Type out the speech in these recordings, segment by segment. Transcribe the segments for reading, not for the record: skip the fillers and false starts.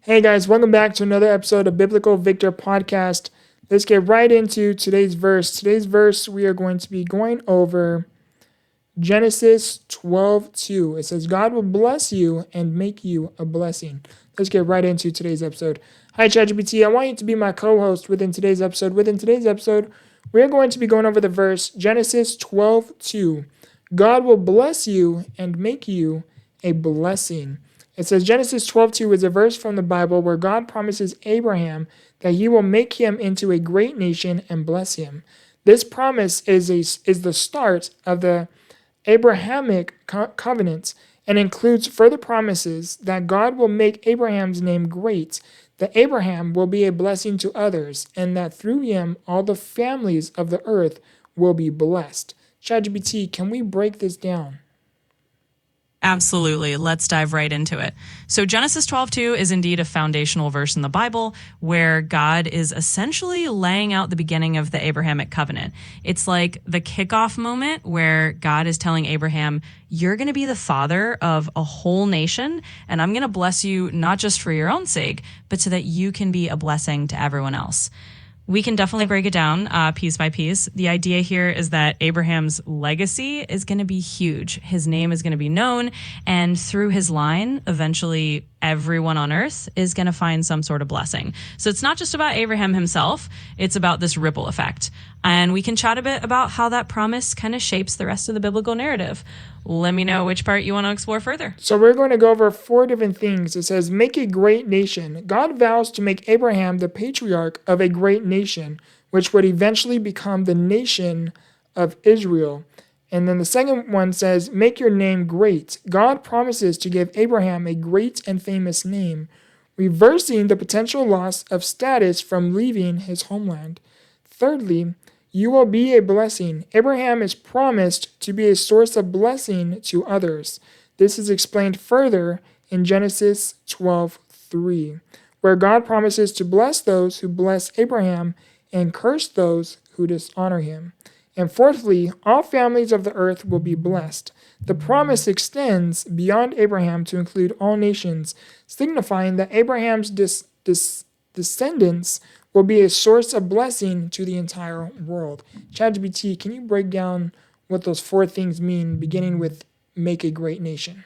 Hey guys, welcome back to another episode of Biblical Victor Podcast. Let's get right into today's verse. Today's verse, we are going to be going over Genesis 12:2. It says, God will bless you and make you a blessing. Let's get right into today's episode. Hi, ChatGPT. I want you to be my co-host within today's episode. Within today's episode, we're going to be going over the verse Genesis 12:2. God will bless you and make you a blessing. It says Genesis 12:2 is a verse from the Bible where God promises Abraham that he will make him into a great nation and bless him. This promise is the start of the Abrahamic covenant and includes further promises that God will make Abraham's name great, that Abraham will be a blessing to others, and that through him all the families of the earth will be blessed. ChatGPT, can we break this down? Absolutely. Let's dive right into it. So Genesis 12:2 is indeed a foundational verse in the Bible where God is essentially laying out the beginning of the Abrahamic covenant. It's like the kickoff moment where God is telling Abraham, you're going to be the father of a whole nation, and I'm going to bless you not just for your own sake, but so that you can be a blessing to everyone else. We can definitely break it down piece by piece. The idea here is that Abraham's legacy is going to be huge. His name is going to be known, and through his line, eventually everyone on earth is going to find some sort of blessing. So it's not just about Abraham himself, it's about this ripple effect. And we can chat a bit about how that promise kind of shapes the rest of the biblical narrative. Let me know which part you want to explore further. So we're going to go over 4 different things. It says, make a great nation. God vows to make Abraham the patriarch of a great nation, which would eventually become the nation of Israel. And then the second one says, make your name great. God promises to give Abraham a great and famous name, reversing the potential loss of status from leaving his homeland. Thirdly, you will be a blessing. Abraham is promised to be a source of blessing to others. This is explained further in Genesis 12:3, where God promises to bless those who bless Abraham and curse those who dishonor him. And fourthly, all families of the earth will be blessed. The promise extends beyond Abraham to include all nations, signifying that Abraham's descendants will be a source of blessing to the entire world. ChatGPT, can you break down what those 4 things mean, beginning with make a great nation?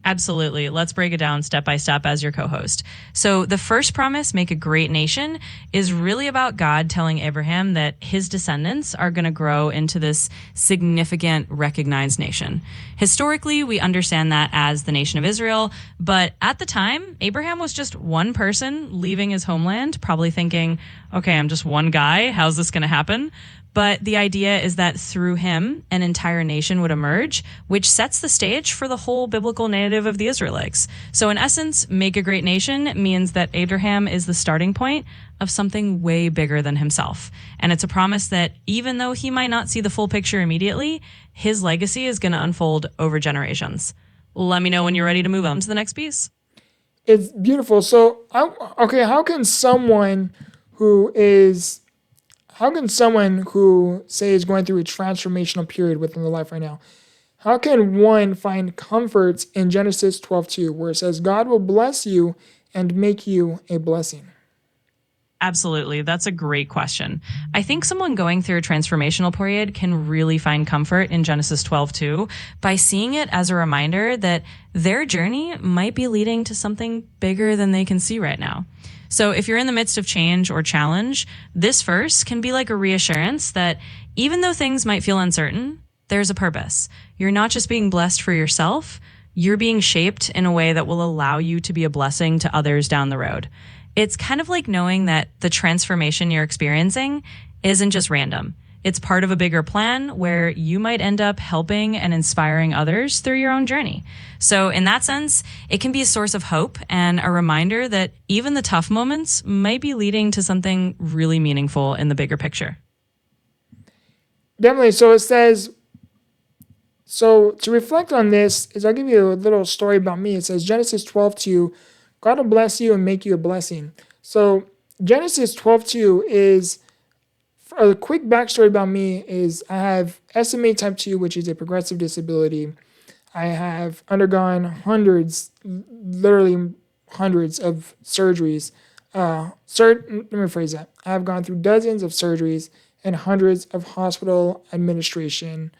Absolutely. Let's break it down step by step as your co-host. So the first promise, make a great nation, is really about God telling Abraham that his descendants are going to grow into this significant, recognized nation. Historically, we understand that as the nation of Israel, but at the time, Abraham was just one person leaving his homeland, probably thinking, okay, I'm just one guy. How's this going to happen? But the idea is that through him, an entire nation would emerge, which sets the stage for the whole biblical narrative of the Israelites. So in essence, make a great nation means that Abraham is the starting point of something way bigger than himself. And it's a promise that even though he might not see the full picture immediately, his legacy is going to unfold over generations. Let me know when you're ready to move on to the next piece. It's beautiful. So, how can someone who say is going through a transformational period within their life right now, how can one find comfort in Genesis 12:2, where it says, God will bless you and make you a blessing? Absolutely. That's a great question. I think someone going through a transformational period can really find comfort in Genesis 12:2 by seeing it as a reminder that their journey might be leading to something bigger than they can see right now. So if you're in the midst of change or challenge, this verse can be like a reassurance that even though things might feel uncertain, there's a purpose. You're not just being blessed for yourself, you're being shaped in a way that will allow you to be a blessing to others down the road. It's kind of like knowing that the transformation you're experiencing isn't just random. It's part of a bigger plan where you might end up helping and inspiring others through your own journey. So in that sense, it can be a source of hope and a reminder that even the tough moments might be leading to something really meaningful in the bigger picture. Definitely. So it says, so to reflect on this, I'll give you a little story about me. It says Genesis 12:2, God will bless you and make you a blessing. So Genesis 12:2 is, a quick backstory about me is I have SMA type 2, which is a progressive disability. I have undergone literally hundreds of surgeries. Let me rephrase that. I've gone through dozens of surgeries and hundreds of hospital administration,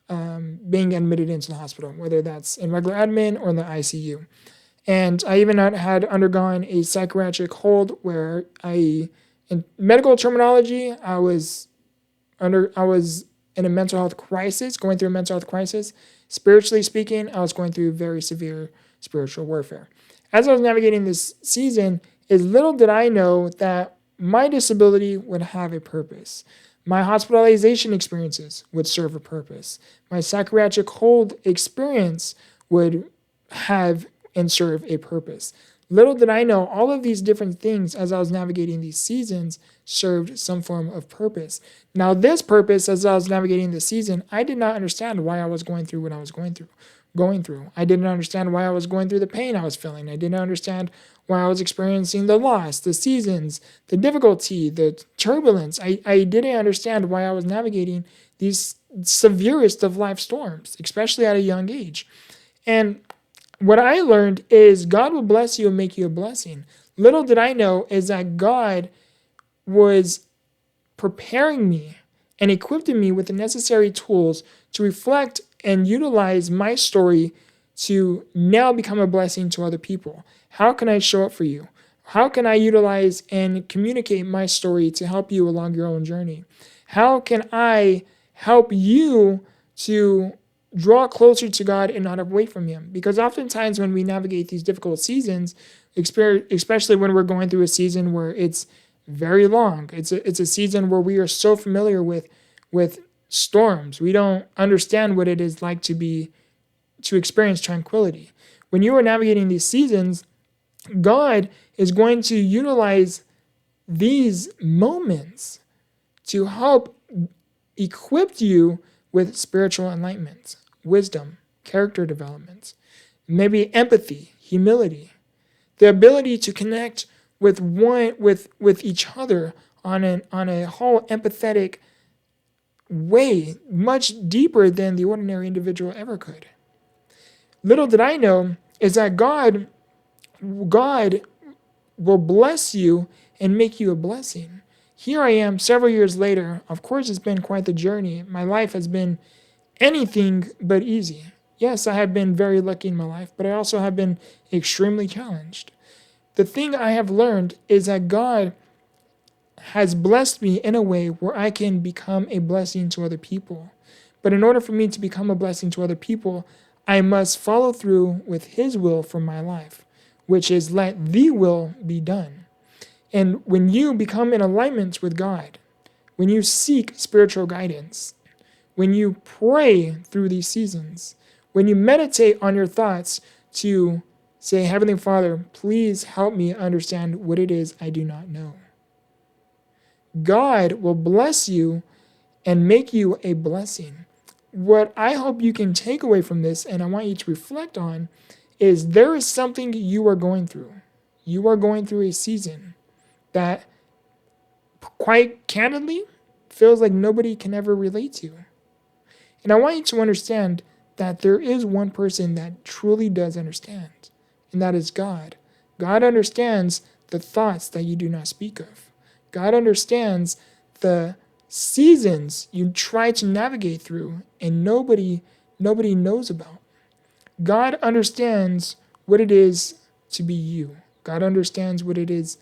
being admitted into the hospital, whether that's in regular admin or in the ICU. And I even had undergone a psychiatric hold where in medical terminology, I was in a mental health crisis, going through a mental health crisis. Spiritually speaking, I was going through very severe spiritual warfare. As I was navigating this season, little did I know that my disability would have a purpose. My hospitalization experiences would serve a purpose. My psychiatric hold experience would have and serve a purpose. Little did I know all of these different things as I was navigating these seasons served some form of purpose. Now, this purpose, as I was navigating this season, I did not understand why I was going through what I was going through. I didn't understand why I was going through the pain I was feeling. I didn't understand why I was experiencing the loss, the seasons, the difficulty, the turbulence. I didn't understand why I was navigating these severest of life storms, especially at a young age. And what I learned is God will bless you and make you a blessing. Little did I know is that God was preparing me and equipping me with the necessary tools to reflect and utilize my story to now become a blessing to other people. How can I show up for you? How can I utilize and communicate my story to help you along your own journey? How can I help you to draw closer to God and not away from Him? Because oftentimes when we navigate these difficult seasons, especially when we're going through a season where it's very long, it's a season where we are so familiar with storms, we don't understand what it is like to experience tranquility. When you are navigating these seasons, God is going to utilize these moments to help equip you with spiritual enlightenment, wisdom, character development, maybe empathy, humility, the ability to connect with each other on a whole empathetic way, much deeper than the ordinary individual ever could. Little did I know is that God will bless you and make you a blessing. Here I am several years later. Of course, it's been quite the journey. My life has been anything but easy. Yes, I have been very lucky in my life, but I also have been extremely challenged. The thing I have learned is that God has blessed me in a way where I can become a blessing to other people. But in order for me to become a blessing to other people, I must follow through with His will for my life, which is let the will be done. And when you become in alignment with God, when you seek spiritual guidance, when you pray through these seasons, when you meditate on your thoughts to say, Heavenly Father, please help me understand what it is I do not know, God will bless you and make you a blessing. What I hope you can take away from this, and I want you to reflect on, is there is something you are going through. You are going through a season that, quite candidly, feels like nobody can ever relate to. And I want you to understand that there is one person that truly does understand, and that is God. God understands the thoughts that you do not speak of. God understands the seasons you try to navigate through and nobody knows about. God understands what it is to be you. God understands what it is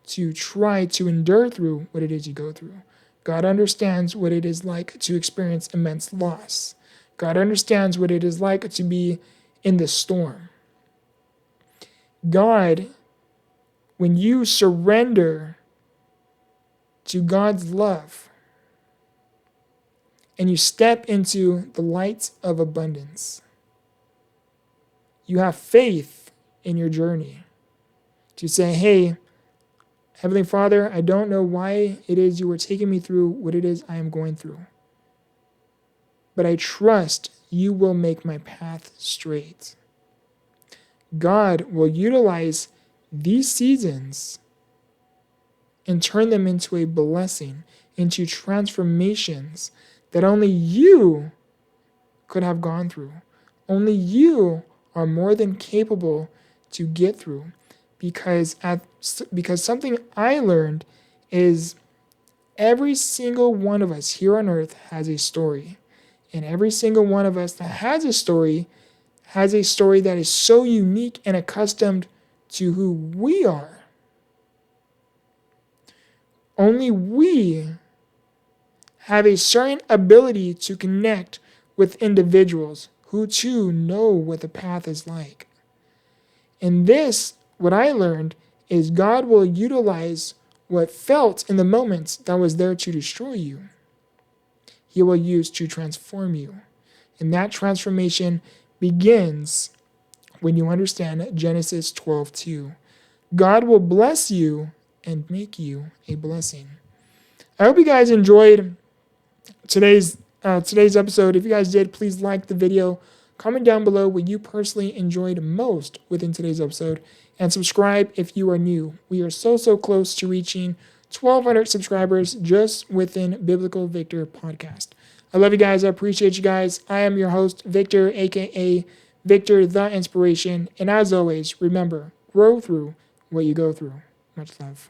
to try to endure through what it is you go through. God understands what it is like to experience immense loss. God understands what it is like to be in the storm. God, when you surrender to God's love and you step into the light of abundance, you have faith in your journey to say, hey, Heavenly Father, I don't know why it is you are taking me through what it is I am going through, but I trust you will make my path straight. God will utilize these seasons and turn them into a blessing, into transformations that only you could have gone through. Only you are more than capable to get through. because something I learned is every single one of us here on earth has a story. And every single one of us that has a story that is so unique and accustomed to who we are. Only we have a certain ability to connect with individuals who too know what the path is like. And this, what I learned, is God will utilize what felt in the moments that was there to destroy you. He will use to transform you. And that transformation begins when you understand Genesis 12:2. God will bless you and make you a blessing. I hope you guys enjoyed today's episode. If you guys did, please like the video. Comment down below what you personally enjoyed most within today's episode. And subscribe if you are new. We are so close to reaching 1,200 subscribers just within Biblical Victor Podcast. I love you guys. I appreciate you guys. I am your host, Victor, a.k.a. Victor the Inspiration. And as always, remember, grow through what you go through. Much love.